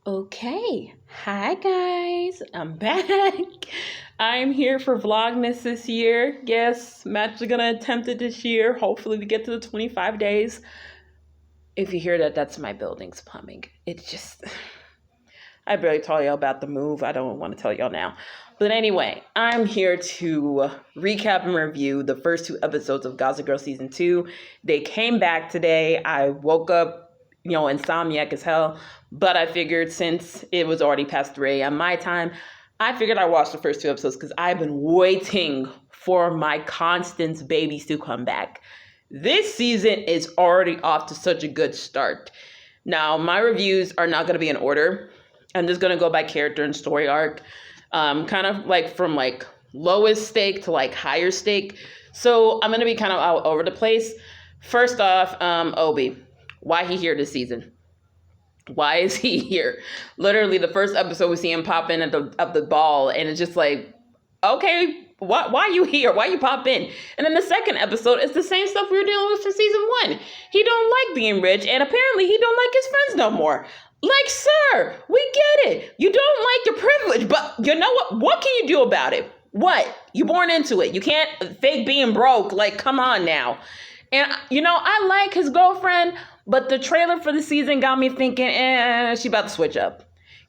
Okay. Hi, guys. I'm back. I'm here for Vlogmas this year. Yes, I'm actually going to attempt it this year. Hopefully, we get to the 25 days. If you hear that, that's my building's plumbing. It's just, I barely tell y'all about the move. I don't want to tell y'all now. But anyway, I'm here to recap and review the first two episodes of Gossip Girl Season 2. They came back today. I woke up, insomniac as hell. But I figured since it was already past 3 a.m. my time, I figured I'd watch the first two episodes because I've been waiting for my Constance babies to come back. This season is already off to such a good start. Now, my reviews are not going to be in order. I'm just going to go by character and story arc, kind of like from like lowest stake to like higher stake. So I'm going to be kind of all over the place. First off, Obi, why he here this season? Why is he here? Literally, the first episode we see him pop in at the ball, and it's just like, okay, why are you here? Why you pop in? And then the second episode, it's the same stuff we were dealing with for season 1. He don't like being rich, and apparently he don't like his friends no more. Like, sir, we get it. You don't like your privilege, but you know what? What can you do about it? What? You born into it. You can't fake being broke. Like, come on now. And, I like his girlfriend, but the trailer for the season got me thinking, she about to switch up.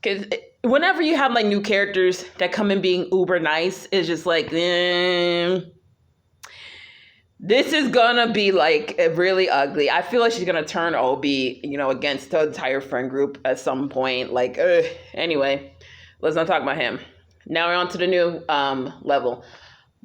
Because whenever you have, like, new characters that come in being uber nice, it's just like, this is gonna be like really ugly. I feel like she's gonna turn Obi, against the entire friend group at some point. Like, anyway, let's not talk about him. Now we're on to the new level.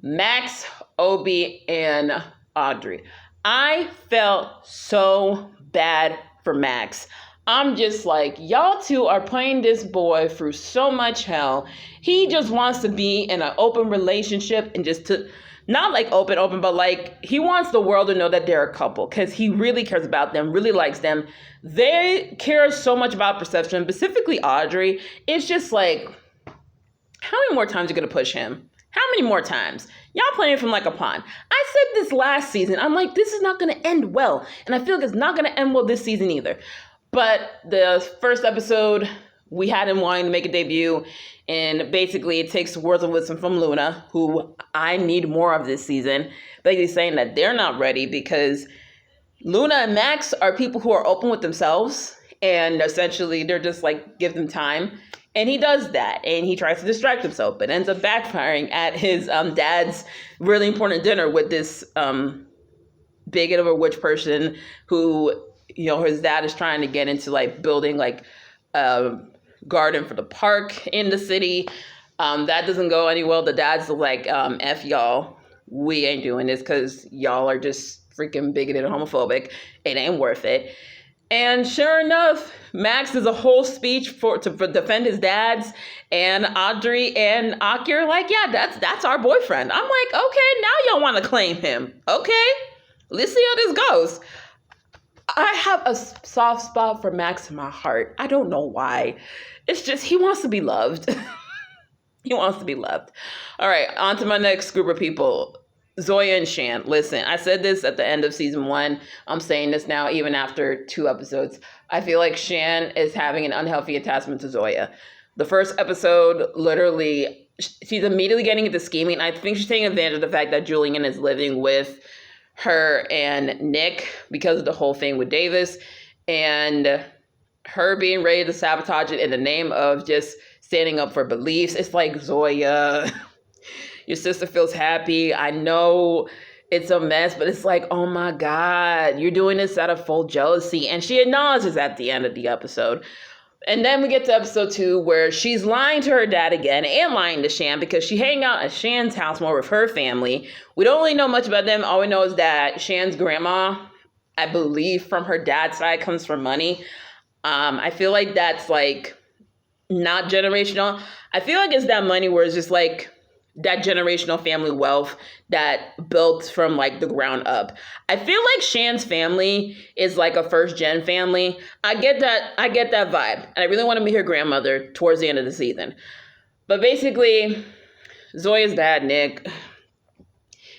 Max, Obi, and Audrey. I felt so bad for Max. I'm just like, y'all two are putting this boy through so much hell. He just wants to be in an open relationship and just to. Not like open, but like he wants the world to know that they're a couple because he really cares about them, really likes them. They care so much about perception, specifically Audrey. It's just like, how many more times are you going to push him? How many more times? Y'all playing from like a pawn. I said this last season. I'm like, this is not going to end well. And I feel like it's not going to end well this season either. But the first episode, we had him wanting to make a debut. And basically, it takes words of wisdom from Luna, who I need more of this season. Basically saying that they're not ready because Luna and Max are people who are open with themselves. And essentially, they're just like, give them time. And he does that. And he tries to distract himself, but ends up backfiring at his dad's really important dinner with this bigot of a witch person who, his dad is trying to get into like building like garden for the park in the city. That doesn't go any well. The dad's like, F y'all, we ain't doing this because y'all are just freaking bigoted and homophobic. It ain't worth it. And sure enough, Max does a whole speech to defend his dad's, and Audrey and Aki are like, yeah, that's our boyfriend. I'm like, okay, now y'all want to claim him. Okay, let's see how this goes. I have a soft spot for Max in my heart. I don't know why. It's just he wants to be loved. He wants to be loved. All right, on to my next group of people. Zoya and Shan. Listen, I said this at the end of season 1. I'm saying this now even after 2 episodes. I feel like Shan is having an unhealthy attachment to Zoya. The first episode, literally, she's immediately getting into scheming. I think she's taking advantage of the fact that Julian is living with her and Nick because of the whole thing with Davis, and her being ready to sabotage it in the name of just standing up for beliefs. It's like, Zoya, your sister feels happy. I know it's a mess, but it's like, oh my God, you're doing this out of full jealousy. And she acknowledges at the end of the episode. And then we get to episode 2 where she's lying to her dad again and lying to Shan because she hang out at Shan's house more with her family. We don't really know much about them. All we know is that Shan's grandma, I believe from her dad's side, comes from money. I feel like that's like not generational. I feel like it's that money where it's just like that generational family wealth that built from like the ground up. I feel like Shan's family is like a first gen family. I get that vibe. And I really want to meet her grandmother towards the end of the season. But basically, Zoya's dad, Nick,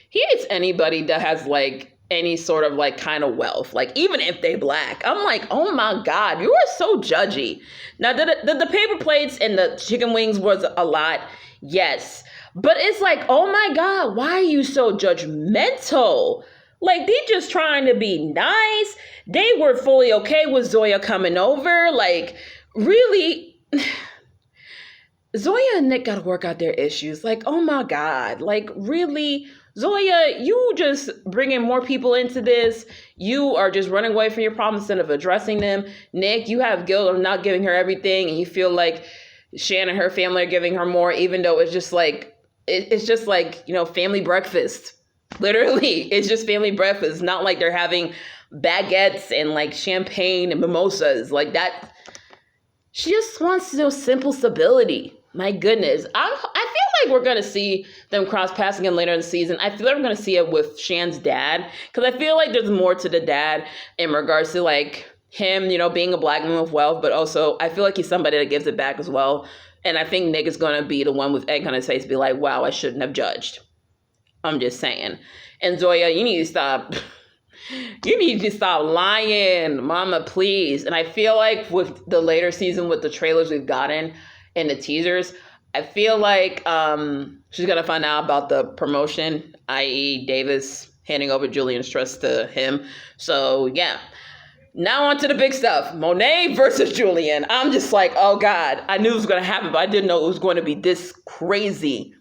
he hates anybody that has like any sort of like kind of wealth, like even if they black. I'm like, oh my God, you are so judgy. Now the paper plates and the chicken wings was a lot, yes, but it's like, oh my God, why are you so judgmental? Like, they just trying to be nice. They were fully okay with Zoya coming over. Like, really, Zoya and Nick got to work out their issues. Like, oh my God. Like, really, Zoya, you just bringing more people into this. You are just running away from your problems instead of addressing them. Nick, you have guilt of not giving her everything, and you feel like Shan and her family are giving her more, even though it's just like, family breakfast. Literally, it's just family breakfast. Not like they're having baguettes and like champagne and mimosas like that. She just wants simple stability. My goodness. I feel like we're going to see them cross paths again later in the season. I feel like we're going to see it with Shan's dad, because I feel like there's more to the dad in regards to like him, being a black man with wealth, but also I feel like he's somebody that gives it back as well. And I think Nick is going to be the one with egg on his face to be like, wow, I shouldn't have judged. I'm just saying. And Zoya, you need to stop. You need to stop lying, mama, please. And I feel like with the later season, with the trailers we've gotten and the teasers, I feel like she's going to find out about the promotion, i.e. Davis handing over Julian's trust to him. So, yeah. Now on to the big stuff. Monet versus Julian. I'm just like, oh, God. I knew it was going to happen, but I didn't know it was going to be this crazy.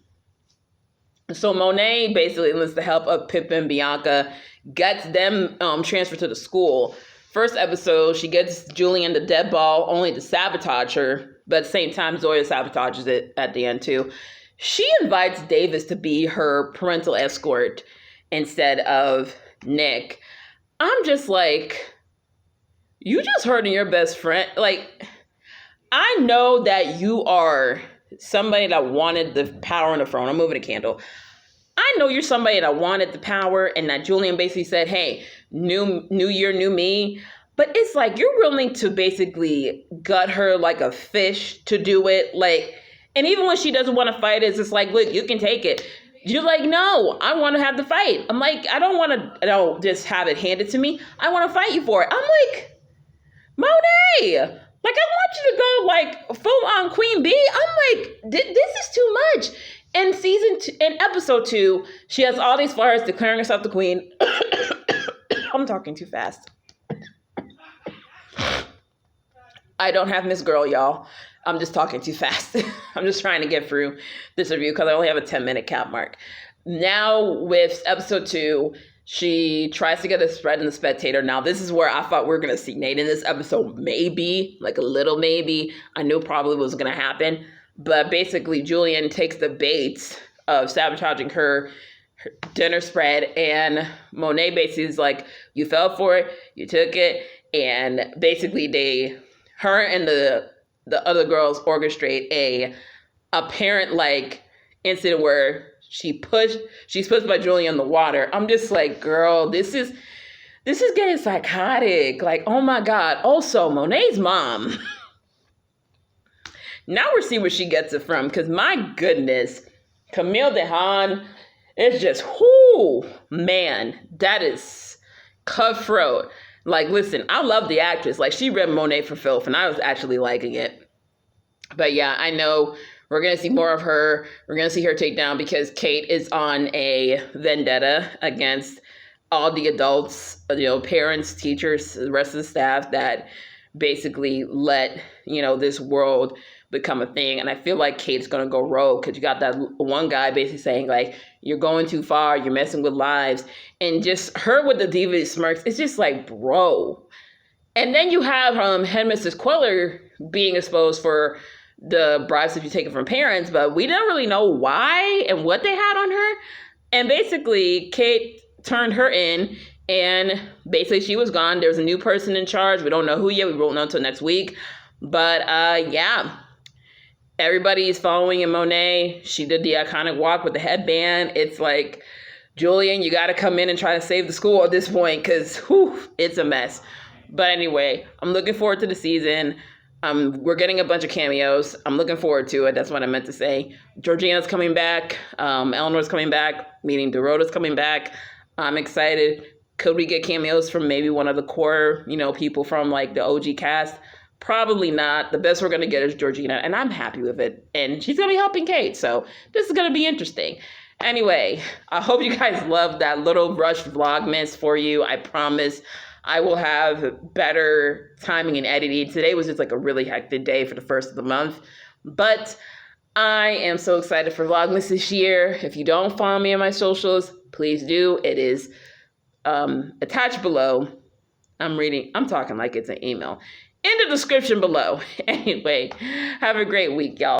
So Monet basically enlists the help of Pip and Bianca, gets them transferred to the school. First episode, she gets Julian the dead ball only to sabotage her, but at the same time, Zoya sabotages it at the end too. She invites Davis to be her parental escort instead of Nick. I'm just like, you just hurting your best friend. Like, I know that you are somebody that wanted the power on the throne. I'm moving a candle. I know you're somebody that wanted the power, and that Julian basically said, hey, new year, new me. But it's like, you're willing to basically gut her like a fish to do it. Like, and even when she doesn't want to fight, it's just like, look, you can take it. You're like, no, I want to have the fight. I'm like, I don't want to just have it handed to me. I want to fight you for it. I'm like, Monet, like, I want you to go like full on Queen Bee. I'm like, this is too much. In episode 2, she has all these flyers declaring herself the queen. I'm talking too fast. I don't have Miss Girl, y'all. I'm just talking too fast. I'm just trying to get through this review because I only have a 10-minute cap mark. Now with episode 2, she tries to get a spread in the Spectator. Now, this is where I thought we were going to see Nate in this episode. Maybe, like a little maybe. I knew probably was going to happen. But basically, Julian takes the bait of sabotaging her dinner spread. And Monet basically is like, you fell for it. You took it. And basically, her and the other girls orchestrate a apparent like incident where she's pushed by Julian in the water. I'm just like, girl, this is getting psychotic. Like, oh my God. Also, Monet's mom. Now we're seeing where she gets it from. Because my goodness, Camille DeHaan is just, whoo, man, that is cutthroat. Like, listen, I love the actress. Like, she read Monet for filth, and I was actually liking it. But yeah, I know we're going to see more of her. We're going to see her take down because Kate is on a vendetta against all the adults, parents, teachers, the rest of the staff that basically let, this world become a thing. And I feel like Kate's going to go rogue because you got that one guy basically saying, like, you're going too far, you're messing with lives. And just her with the diva smirks, it's just like, bro. And then you have Headmistress Queller being exposed for the bribes that you taken from parents, but we don't really know why and what they had on her. And basically, Kate turned her in, and basically she was gone. There's a new person in charge. We don't know who yet. We won't know until next week. But yeah, everybody's following in Monet. She did the iconic walk with the headband. It's like, Julian, you got to come in and try to save the school at this point because it's a mess. But anyway, I'm looking forward to the season. We're getting a bunch of cameos. I'm looking forward to it. That's what I meant to say. Georgina's coming back. Eleanor's coming back, meaning Dorota's coming back. I'm excited. Could we get cameos from maybe one of the core, people from like the OG cast? Probably not. The best we're going to get is Georgina, and I'm happy with it. And she's going to be helping Kate, so this is going to be interesting. Anyway, I hope you guys love that little rushed Vlogmas for you. I promise I will have better timing and editing. Today was just like a really hectic day for the first of the month, but I am so excited for Vlogmas this year. If you don't follow me on my socials, please do. It is attached below. I'm talking like it's an email. In the description below. Anyway, have a great week, y'all.